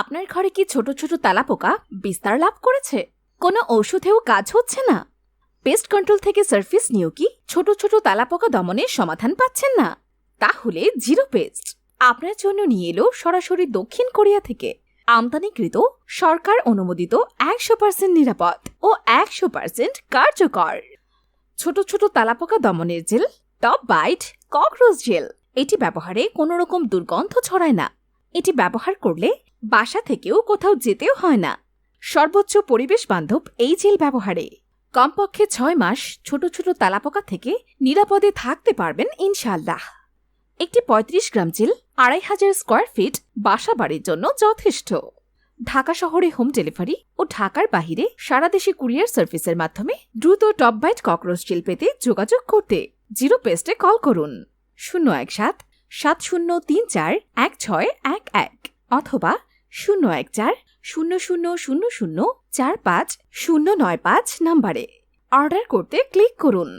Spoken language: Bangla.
আপনার ঘরে কি ছোট ছোট তেলাপোকা বিস্তার লাভ করেছে? কোনো ঔষধেও কাজ হচ্ছে না? পেস্ট কন্ট্রোল থেকে সার্ভিস নিয়েও কি ছোট ছোট তেলাপোকা দমনের সমাধান পাচ্ছেন না? তাহলে জিরো পেস্ট আপনার জন্য নিয়ে এলো সরাসরি দক্ষিণ কোরিয়া থেকে আমদানিকৃত সরকার অনুমোদিত 100% নিরাপদ ও 100% কার্যকর ছোট ছোট তেলাপোকা দমনের gel top bite cockroach gel. এটি ব্যবহারে কোনো রকম দুর্গন্ধ ছড়ায় না। এটি ব্যবহার করলে বাসা থেকেও কোথাও যেতেও হয় না। সর্বোচ্চ পরিবেশ বান্ধব এই জেল ব্যবহারে কমপক্ষে 6 মাস ছোট ছোট তেলাপোকা থেকে নিরাপদে থাকতে পারবেন ইনশাআল্লাহ। একটি 35 গ্রাম জেল 2500 স্কোয়ার ফিট বাসা বাড়ির জন্য যথেষ্ট। ঢাকা শহরে হোম ডেলিভারি ও ঢাকার বাহিরে সারা দেশে কুরিয়ার সার্ভিসের মাধ্যমে দ্রুত টপ বাইট ককরোচ জেল পেতে যোগাযোগ করতে জিরো পেস্টে কল করুন 017-7034-1611 অথবা 014-0000-45095 নম্বরে অর্ডার করতে ক্লিক করুন।